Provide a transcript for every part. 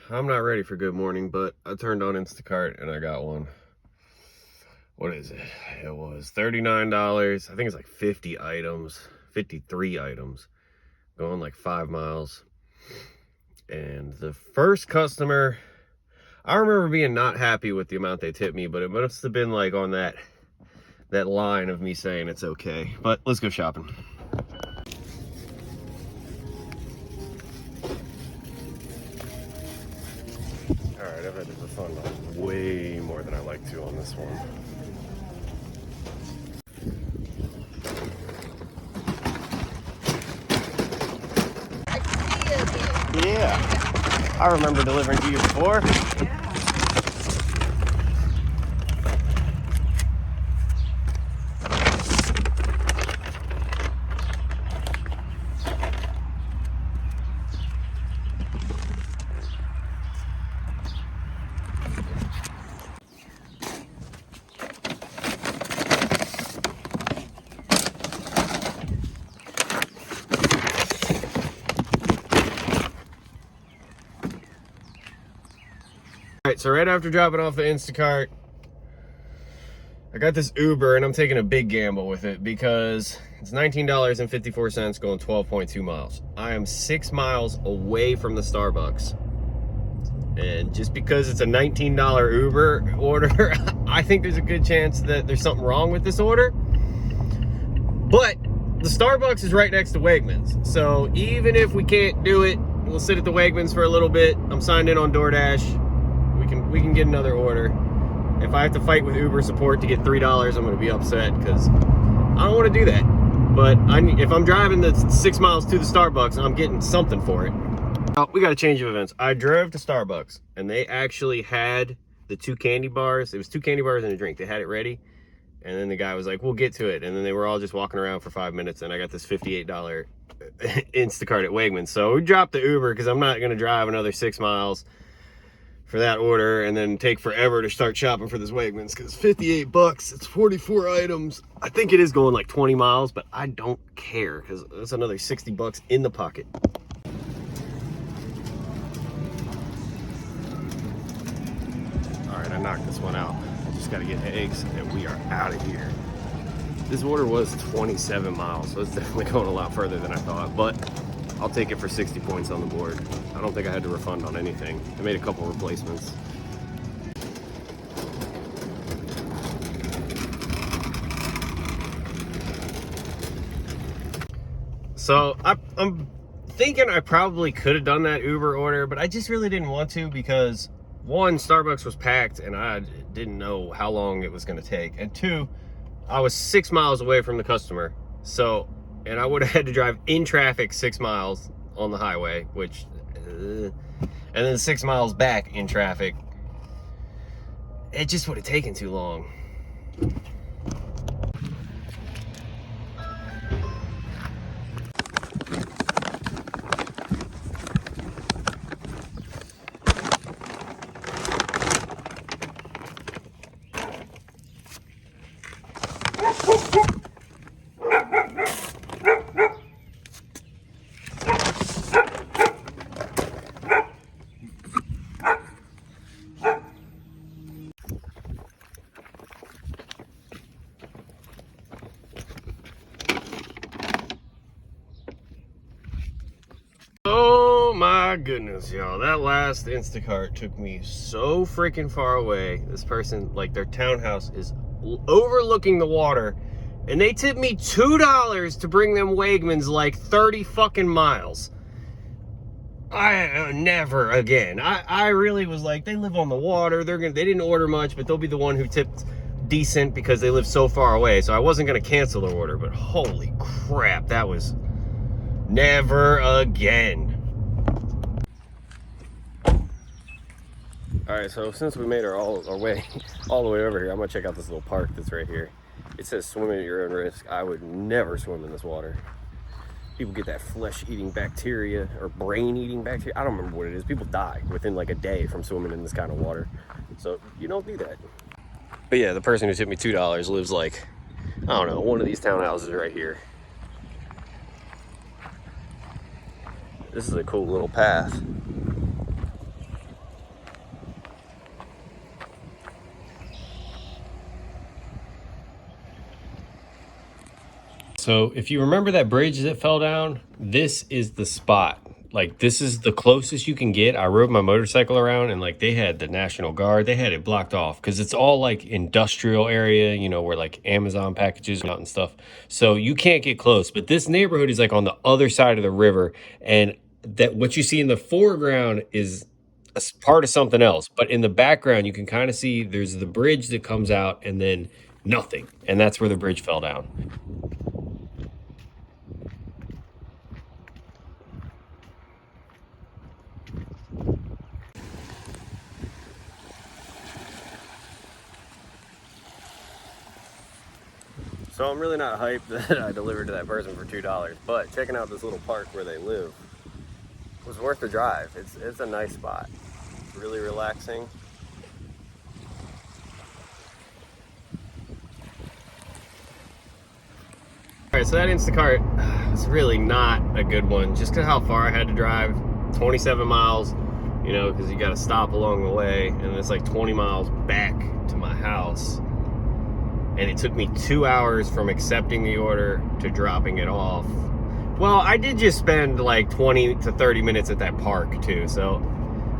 I'm not ready for good morning, but I turned on Instacart and I got one. What is it? It was $39. I think it's like 50 items, 53 items, going like 5 miles. And the first customer, I remember being not happy with the amount they tipped me, but it must have been like on that line of me saying it's okay. But let's go shopping. All right, I've had to refund way more than I like to on this one. Yeah, I remember delivering to you before. Yeah. All right, so right after dropping off the Instacart, I got this Uber and I'm taking a big gamble with it because it's $19.54 going 12.2 miles. I am 6 miles away from the Starbucks. And just because it's a $19 Uber order, I think there's a good chance that there's something wrong with this order. But the Starbucks is right next to Wegmans. So even if we can't do it, we'll sit at the Wegmans for a little bit. I'm signed in on DoorDash. We can get another order. If I have to fight with Uber support to get $3, I'm going to be upset because I don't want to do that. But if I'm driving the 6 miles to the Starbucks, I'm getting something for it. Oh, we got a change of events. I drove to Starbucks and they actually had the 2 candy bars. It was 2 candy bars and a drink. They had it ready. And then the guy was like, we'll get to it. And then they were all just walking around for 5 minutes and I got this $58 Instacart at Wegmans. So we dropped the Uber because I'm not going to drive another 6 miles for that order and then take forever to start shopping for this Wegmans because $58, it's 44 items. I think it is going like 20 miles, but I don't care because that's another $60 in the pocket. All right, I knocked this one out. I just got to get eggs and we are out of here. This order was 27 miles, so it's definitely going a lot further than I thought, but I'll take it for 60 points on the board. I don't think I had to refund on anything. I made a couple replacements. So I'm thinking I probably could have done that Uber order, but I just really didn't want to because 1, Starbucks was packed and I didn't know how long it was going to take. And 2, I was 6 miles away from the customer. So, and I would have had to drive in traffic 6 miles on the highway, which, and then 6 miles back in traffic. It just would have taken too long. Oh my goodness, y'all. That last Instacart took me so freaking far away. This person, like, their townhouse is overlooking the water, and they tipped me $2 to bring them Wegmans like 30 fucking miles. I never again. I really was like, they live on the water. They didn't order much, but they'll be the one who tipped decent because they live so far away. So I wasn't gonna cancel the order, but holy crap, that was never again. All right, so since we made our way all the way over here, I'm gonna check out this little park that's right here. It says swim at your own risk. I would never swim in this water. People get that flesh-eating bacteria or brain-eating bacteria. I don't remember what it is. People die within like a day from swimming in this kind of water. So you don't do that. But yeah, the person who tipped me $2 lives like, I don't know, one of these townhouses right here. This is a cool little path. So if you remember that bridge that fell down, this is the spot. Like, this is the closest you can get. I rode my motorcycle around, and like they had the National Guard, they had it blocked off because it's all like industrial area, you know, where like Amazon packages out and stuff. So you can't get close. But this neighborhood is like on the other side of the river, and that what you see in the foreground is a part of something else. But in the background, you can kind of see there's the bridge that comes out and then nothing. And that's where the bridge fell down. So I'm really not hyped that I delivered to that person for $2, but checking out this little park where they live was worth the drive. It's a nice spot. It's really relaxing. All right, so that Instacart is really not a good one, just because how far I had to drive. 27 miles, you know, because you got to stop along the way, and it's like 20 miles back to my house. And it took me 2 hours from accepting the order to dropping it off. Well, I did just spend like 20 to 30 minutes at that park too, so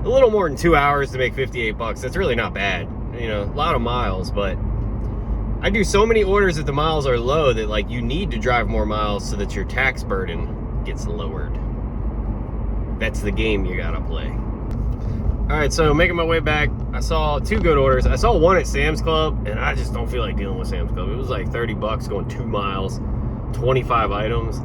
a little more than 2 hours to make 58 bucks. That's really not bad. You know, a lot of miles, but I do so many orders that the miles are low that like you need to drive more miles so that your tax burden gets lowered. That's the game you gotta play. All right, so making my way back, I saw two good orders. I saw one at Sam's Club, and I just don't feel like dealing with Sam's Club. It was like 30 bucks going 2 miles, 25 items.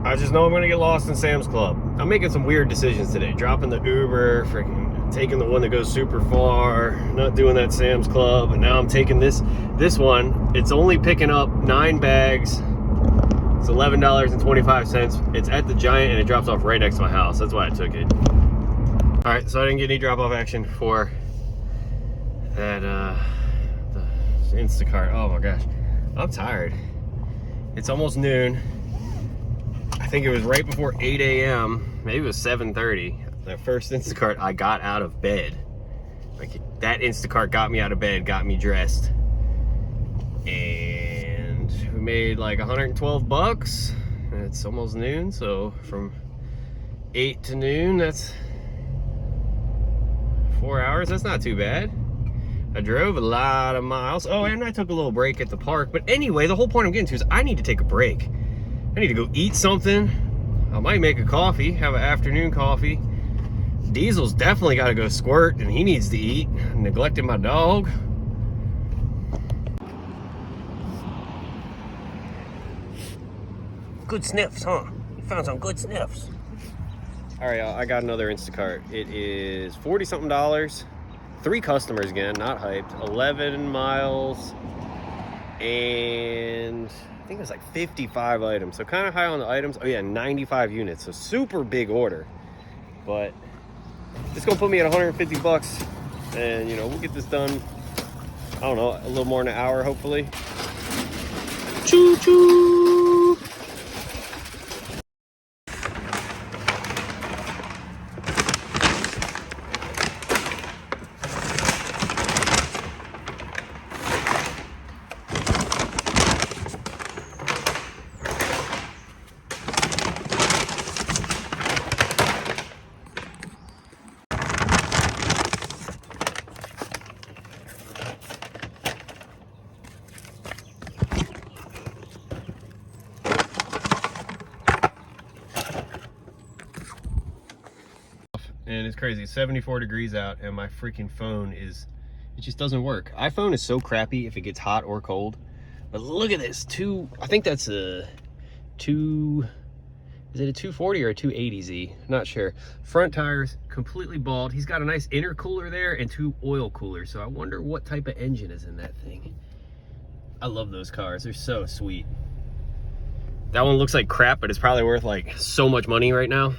I just know I'm gonna get lost in Sam's Club. I'm making some weird decisions today. Dropping the Uber, freaking taking the one that goes super far, not doing that Sam's Club, and now I'm taking this one. It's only picking up 9 bags. It's $11.25. It's at the Giant, and it drops off right next to my house. That's why I took it. All right, so I didn't get any drop-off action for that the Instacart. Oh my gosh, I'm tired. It's almost noon. I think it was right before 8 a.m. Maybe it was 7:30. The first Instacart I got out of bed. Like, that Instacart got me out of bed, got me dressed, and we made like 112 bucks. And it's almost noon, so from 8 to noon, that's 4 hours. That's not too bad. I drove a lot of miles. Oh, and I took a little break at the park. But anyway, the whole point I'm getting to is I need to take a break. I need to go eat something. I might make a coffee, have an afternoon coffee. Diesel's definitely got to go squirt, and he needs to eat. I'm neglecting my dog. Good sniffs, huh? You found some good sniffs. All right, y'all, I got another Instacart. It is $40-something. 3 customers again, not hyped. 11 miles, and I think it was like 55 items. So kind of high on the items. Oh yeah, 95 units. So super big order. But it's gonna put me at 150 bucks, and you know, we'll get this done. I don't know, a little more than an hour, hopefully. Choo choo. And it's crazy, it's 74 degrees out, and my freaking phone it just doesn't work. iPhone is so crappy if it gets hot or cold. But look at this, I think that's a is it a 240 or a 280Z? Not sure. Front tires completely bald. He's got a nice intercooler there and 2 oil coolers. So I wonder what type of engine is in that thing. I love those cars, they're so sweet. That one looks like crap, but it's probably worth like so much money right now.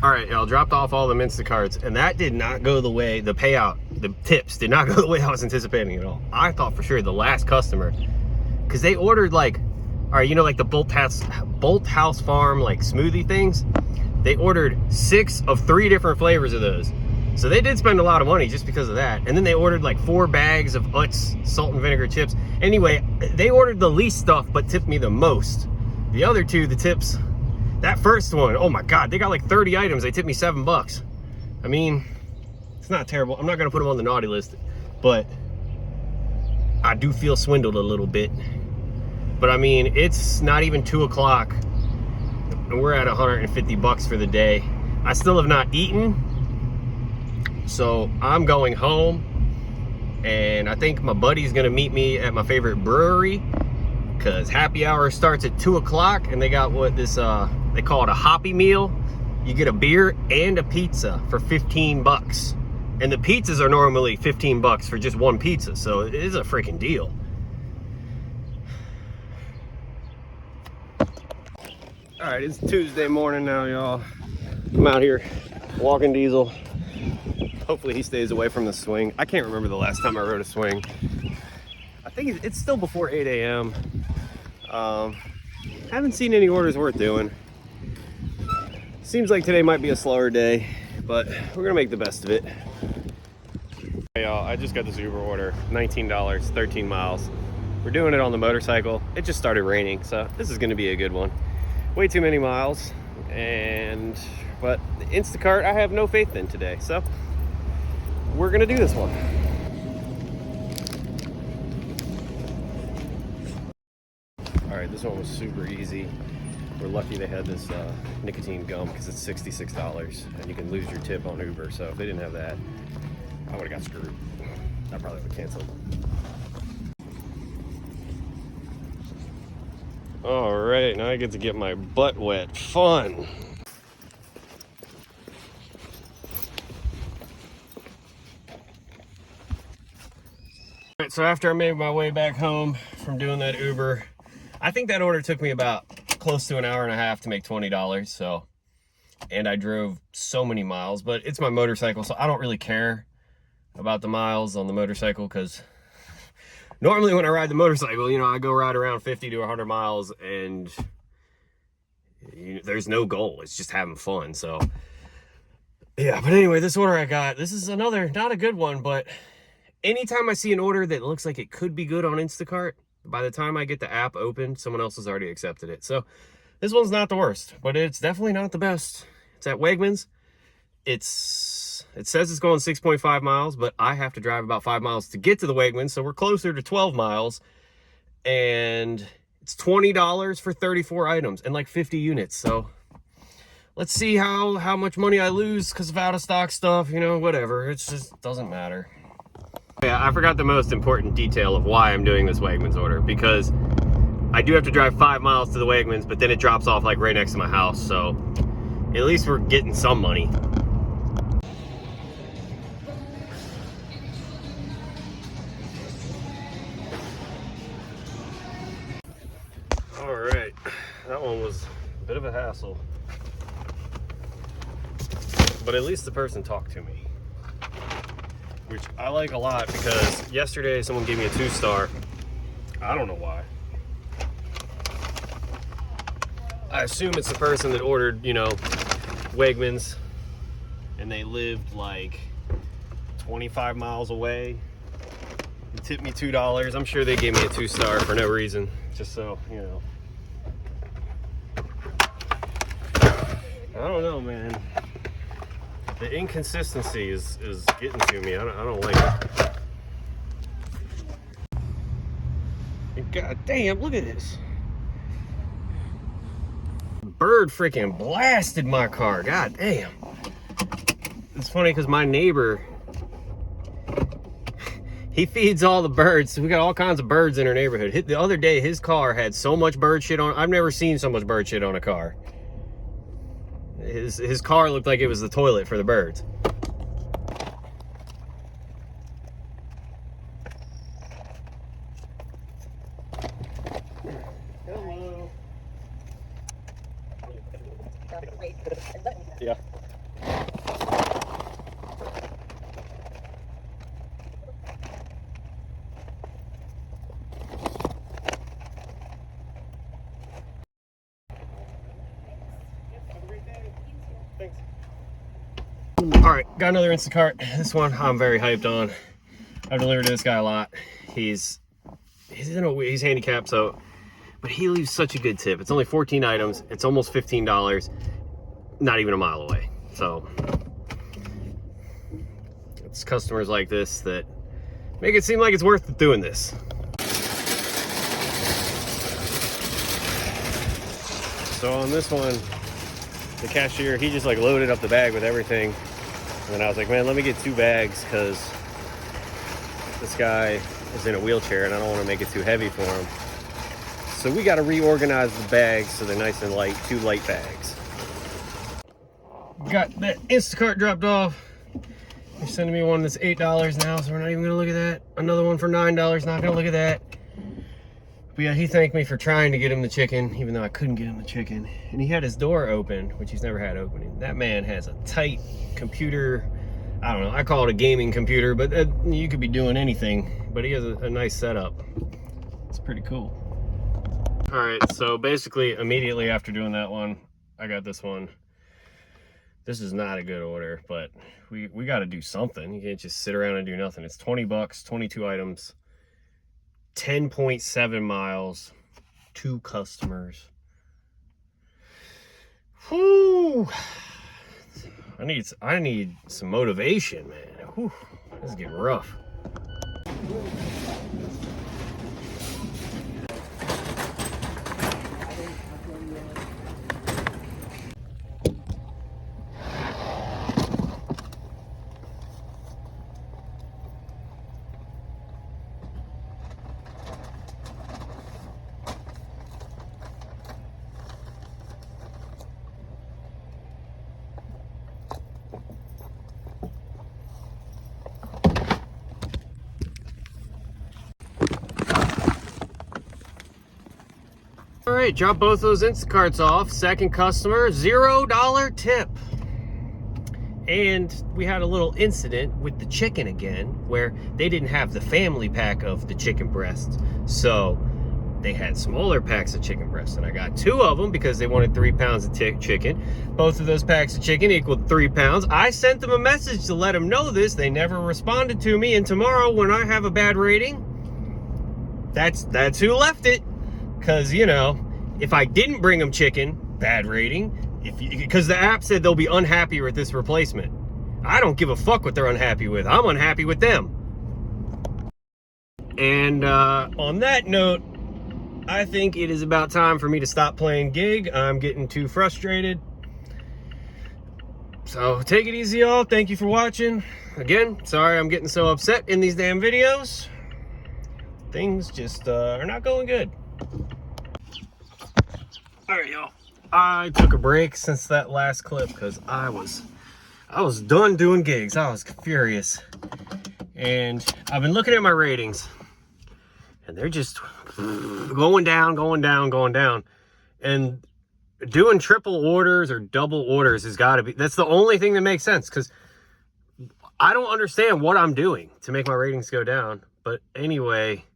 All right, y'all, dropped off all the Instacarts, and that did not go the way, the payout, the tips did not go the way I was anticipating at all. I thought for sure the last customer, because they ordered like All right, you know, like the Bolt House Farm like smoothie things. They ordered 6 of 3 different flavors of those. So they did spend a lot of money just because of that. And then they ordered like 4 bags of Utz salt and vinegar chips. Anyway, they ordered the least stuff, but tipped me the most. The other 2, the tips, that first one, oh my God, they got like 30 items. They tipped me $7. I mean, it's not terrible. I'm not gonna put them on the naughty list, but I do feel swindled a little bit. But I mean, it's not even 2 o'clock and we're at $150 for the day. I still have not eaten, so I'm going home, and I think my buddy's gonna meet me at my favorite brewery because happy hour starts at 2 o'clock, and they got what this, they call it a hoppy meal. You get a beer and a pizza for $15. And the pizzas are normally $15 for just one pizza, so it is a freaking deal. All right, it's Tuesday morning now, y'all. I'm out here walking Diesel. Hopefully he stays away from the swing. I can't remember the last time I rode a swing. I think it's still before 8 a.m. Haven't seen any orders worth doing. Seems like today might be a slower day, but we're gonna make the best of it. Hey y'all, I just got this Uber order, $19, 13 miles. We're doing it on the motorcycle. It just started raining, so this is gonna be a good one. Way too many miles, but the Instacart I have no faith in today, so we're gonna do this one. All right, this one was super easy. We're lucky they had this nicotine gum because it's $66 and you can lose your tip on Uber, so if they didn't have that, I would have got screwed. I probably would have canceled. All right, now I get to get my butt wet. Fun. All right, so after I made my way back home from doing that Uber, I think that order took me about close to an hour and a half to make $20, so, and I drove so many miles, but it's my motorcycle, so I don't really care about the miles on the motorcycle, because normally when I ride the motorcycle, you know, I go ride around 50 to 100 miles and there's no goal. It's just having fun. So yeah, but anyway, this order I got, this is another, not a good one, but anytime I see an order that looks like it could be good on Instacart, by the time I get the app open, someone else has already accepted it. So this one's not the worst, but it's definitely not the best. It's at Wegmans. It says it's going 6.5 miles, but I have to drive about 5 miles to get to the Wegmans, so we're closer to 12 miles. And it's $20 for 34 items and like 50 units. So let's see how much money I lose because of out of stock stuff, you know, whatever. It just doesn't matter. Yeah, I forgot the most important detail of why I'm doing this Wegmans order, because I do have to drive 5 miles to the Wegmans, but then it drops off like right next to my house. So at least we're getting some money. All right, that one was a bit of a hassle, but at least the person talked to me, which I like a lot, because yesterday someone gave me a 2-star. I don't know why. I assume it's the person that ordered, you know, Wegmans, and they lived like 25 miles away. They tipped me $2. I'm sure they gave me a 2-star for no reason, just so, you know. I don't know, man. The inconsistency is getting to me. I don't like it. And God damn, look at this. Bird freaking blasted my car. God damn. It's funny because my neighbor, he feeds all the birds. So we got all kinds of birds in our neighborhood. The other day, his car had so much bird shit on. I've never seen so much bird shit on a car. His car looked like it was the toilet for the birds. Hello. Yeah. All right, got another Instacart. This one I'm very hyped on. I've delivered to this guy a lot. He's handicapped, so, but he leaves such a good tip. It's only 14 items. It's almost $15, not even a mile away. So it's customers like this that make it seem like it's worth doing this. So on this one, the cashier, he just like loaded up the bag with everything. And then I was like, man, let me get 2 bags because this guy is in a wheelchair and I don't want to make it too heavy for him. So we got to reorganize the bags so they're nice and light, 2 light bags. Got that Instacart dropped off. They're sending me one that's $8 now, so we're not even going to look at that. Another one for $9, not going to look at that. But yeah, he thanked me for trying to get him the chicken, even though I couldn't get him the chicken. And he had his door open, which he's never had opening. That man has a tight computer. I don't know, I call it a gaming computer, but you could be doing anything. But he has a nice setup. It's pretty cool. All right, so basically immediately after doing that one, I got this one. This is not a good order, but we got to do something. You can't just sit around and do nothing. It's 20 bucks, 22 items. 10.7 miles, 2 customers. Whew. I need some motivation, man. Whew. This is getting rough. All right, drop both those Instacarts off. Second customer, $0 tip. And we had a little incident with the chicken again, where they didn't have the family pack of the chicken breasts. So they had smaller packs of chicken breasts, and I got 2 of them because they wanted 3 pounds of chicken. Both of those packs of chicken equaled 3 pounds. I sent them a message to let them know this. They never responded to me, and tomorrow when I have a bad rating, that's who left it. Because, you know, if I didn't bring them chicken, bad rating, because the app said they'll be unhappy with this replacement. I don't give a fuck what they're unhappy with. I'm unhappy with them. And on that note, I think it is about time for me to stop playing gig. I'm getting too frustrated. So take it easy, y'all. Thank you for watching. Again, sorry I'm getting so upset in these damn videos. Things just are not going good. All right, y'all. I took a break since that last clip because I was done doing gigs. I was furious. And I've been looking at my ratings, and they're just going down, going down, going down. And doing triple orders or double orders has got to be, that's the only thing that makes sense, because I don't understand what I'm doing to make my ratings go down. But anyway,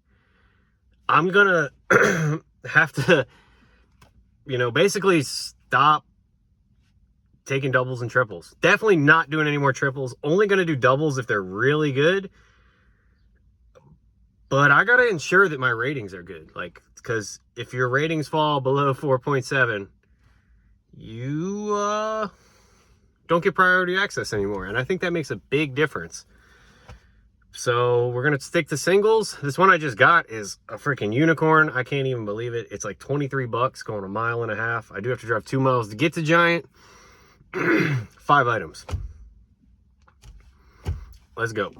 I'm gonna have to, you know, basically stop taking doubles and triples. Definitely not doing any more triples. Only gonna do doubles if they're really good. But I gotta ensure that my ratings are good. Like, because if your ratings fall below 4.7, you don't get priority access anymore. And I think that makes a big difference. So we're gonna stick to singles. This one I just got is a freaking unicorn. I can't even believe it. It's like 23 bucks going 1.5 miles. I do have to drive 2 miles to get to Giant. 5 items. Let's go.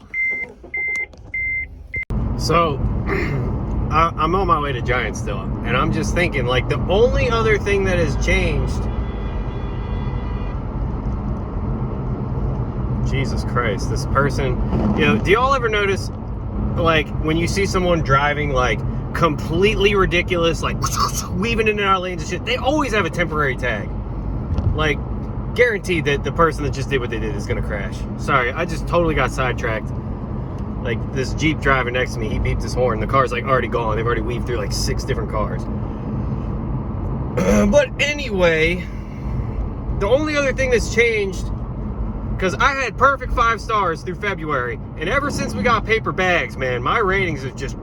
So I'm on my way to Giant still, and I'm just thinking, like, the only other thing that has changed, Jesus Christ, this person, you know, do y'all ever notice, like, when you see someone driving, like, completely ridiculous, like, weaving in and out of lanes and shit, they always have a temporary tag. Like, guaranteed that the person that just did what they did is gonna crash. Sorry, I just totally got sidetracked. Like, this Jeep driver next to me, he beeped his horn. The car's, like, already gone. They've already weaved through, like, 6 different cars. But anyway, the only other thing that's changed, because I had perfect 5 stars through February, and ever since we got paper bags, man, my ratings have just...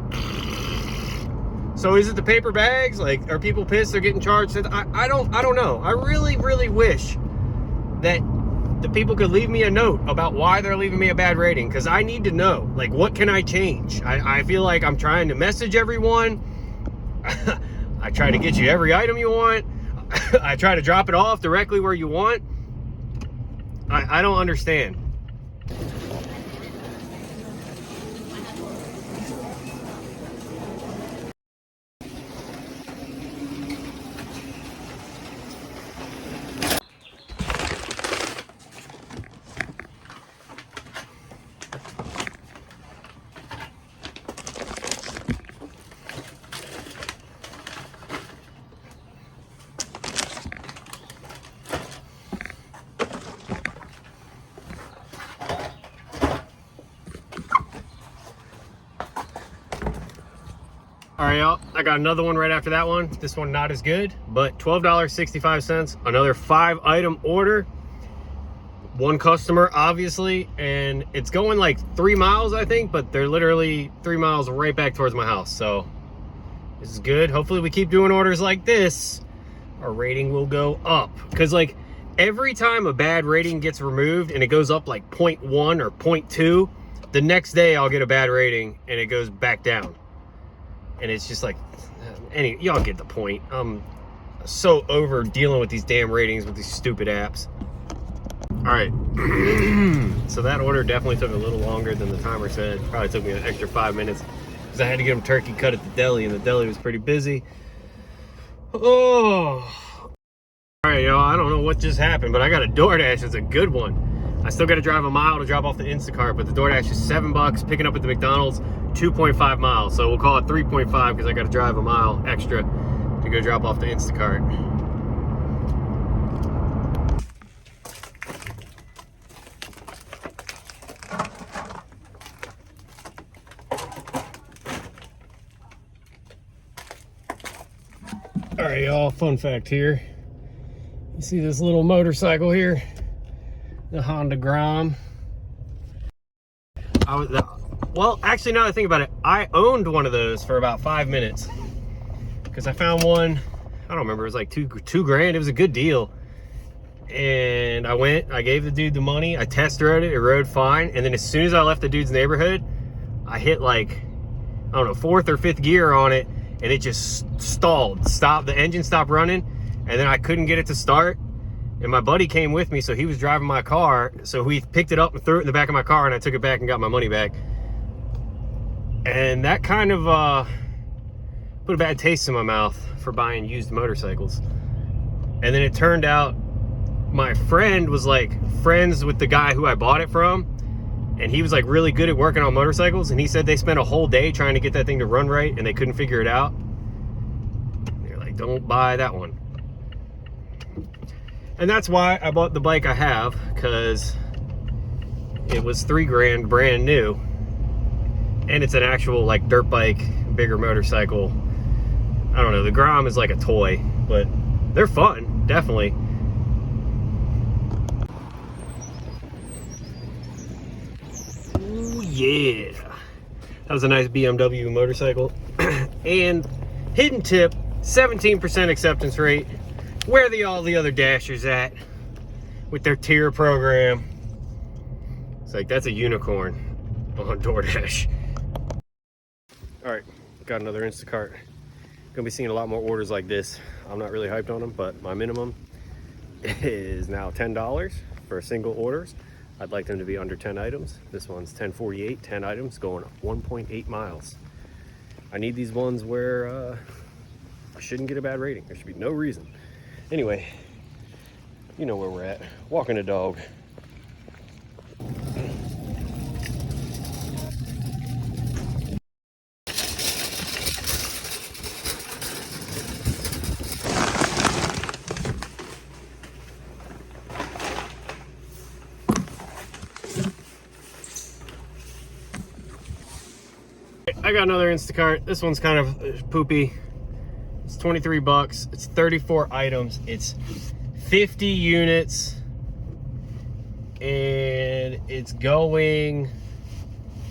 So is it the paper bags? Like, are people pissed they're getting charged? I don't know. I really, really wish that the people could leave me a note about why they're leaving me a bad rating, because I need to know, like, what can I change? I feel like I'm trying to message everyone. I try to get you every item you want. I try to drop it off directly where you want. I don't understand. All right, y'all, I got another one right after that one. This one not as good, but $12.65, another 5-item order. One customer, obviously, and it's going like 3 miles, I think, but they're literally 3 miles right back towards my house. So this is good. Hopefully we keep doing orders like this. Our rating will go up. Because like every time a bad rating gets removed and it goes up like 0.1 or 0.2, the next day I'll get a bad rating and it goes back down. And it's just like, y'all get the point. I'm so over dealing with these damn ratings with these stupid apps. All right, so that order definitely took a little longer than the timer said. Probably took me an extra 5 minutes because I had to get them turkey cut at the deli, and the deli was pretty busy. Oh, all right, y'all, I don't know what just happened, but I got a DoorDash. It's a good one. I still got to drive a mile to drop off the Instacart, but the DoorDash is $7, picking up at the McDonald's, 2.5 miles. So we'll call it 3.5 because I got to drive a mile extra to go drop off the Instacart. All right, y'all, fun fact here. You see this little motorcycle here? The Honda Grom. Well, actually, now that I think about it, I owned one of those for about 5 minutes because I found one. I don't remember. It was like two grand. It was a good deal. And I gave the dude the money. I test rode it. It rode fine. And then as soon as I left the dude's neighborhood, I hit like, I don't know, 4th or 5th gear on it. And it just stalled. The engine stopped running. And then I couldn't get it to start. And my buddy came with me, so he was driving my car. So we picked it up and threw it in the back of my car, and I took it back and got my money back. And that kind of put a bad taste in my mouth for buying used motorcycles. And then it turned out my friend was like friends with the guy who I bought it from. And he was like really good at working on motorcycles. And he said they spent a whole day trying to get that thing to run right, and they couldn't figure it out. They're like, don't buy that one. And that's why I bought the bike I have, because it was $3 grand brand new. And it's an actual like dirt bike, bigger motorcycle. I don't know, the Grom is like a toy, but they're fun, definitely. Ooh, yeah. That was a nice BMW motorcycle. And hidden tip, 17% acceptance rate. Where are all the other Dashers at with their tier program? It's like, that's a unicorn on DoorDash. All right, got another Instacart. Gonna be seeing a lot more orders like this. I'm not really hyped on them, but my minimum is now $10 for single orders. I'd like them to be under 10 items. This one's $10.48, 10 items, going 1.8 miles. I need these ones where I shouldn't get a bad rating. There should be no reason. Anyway, you know where we're at. Walking a dog. I got another Instacart. This one's kind of poopy. It's 23 bucks. It's 34 items. It's 50 units. and it's going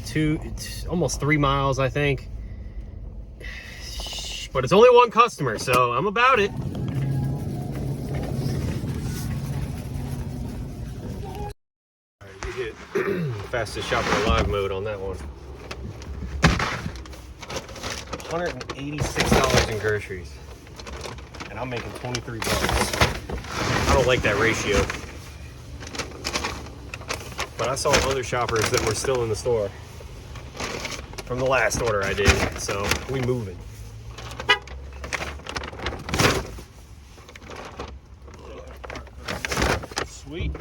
to almost 3 miles, I think. But it's only one customer, so I'm about it. We hit fastest shopper alive mode on that one. $186 in groceries, and I'm making 23 bucks. I don't like that ratio, but I saw other shoppers that were still in the store from the last order I did, so we moving. Sweet.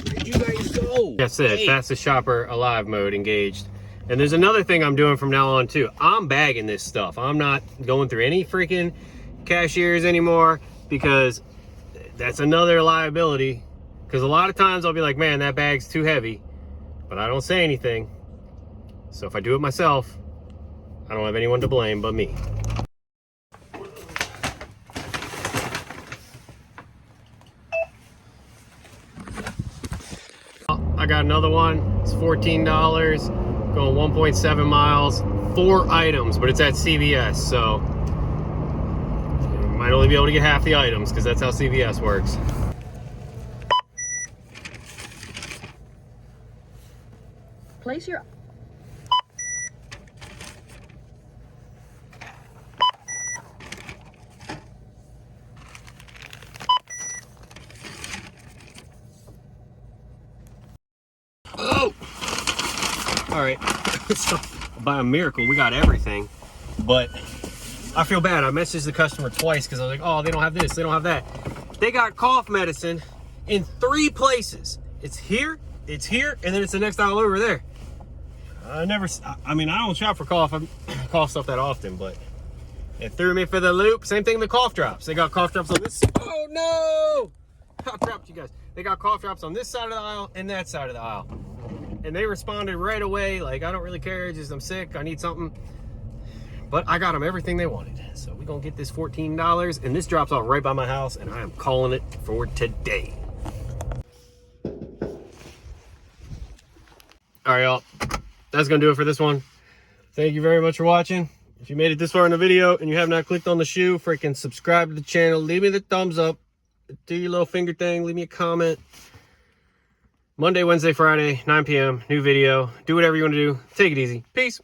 Where'd you guys go? That's it. Hey. Fastest shopper alive mode engaged. And there's another thing I'm doing from now on too. I'm bagging this stuff. I'm not going through any freaking cashiers anymore, because that's another liability. Because a lot of times I'll be like, man, that bag's too heavy, but I don't say anything. So if I do it myself, I don't have anyone to blame but me. I got another one. It's $14, going 1.7 miles, 4 items, but it's at CVS, so you might only be able to get half the items, because that's how CVS works. Place your... Oh! Alright, so by a miracle, we got everything, but I feel bad. I messaged the customer twice because I was like, oh, they don't have this, they don't have that. They got cough medicine in 3 places. It's here, and then it's the next aisle over there. I mean, I don't shop for cough stuff that often, but it threw me for the loop. Same thing with the cough drops. They got cough drops on this. Oh no! I dropped you guys. They got cough drops on this side of the aisle and that side of the aisle. And they responded right away, like, I don't really care, just I'm sick, I need something. But I got them everything they wanted. So we're gonna get this $14, and this drops off right by my house, and I am calling it for today. All right, y'all. That's gonna do it for this one. Thank you very much for watching. If you made it this far in the video and you have not clicked on the shoe, freaking subscribe to the channel. Leave me the thumbs up. Do your little finger thing. Leave me a comment. Monday, Wednesday, Friday, 9 p.m. New video. Do whatever you want to do. Take it easy. Peace.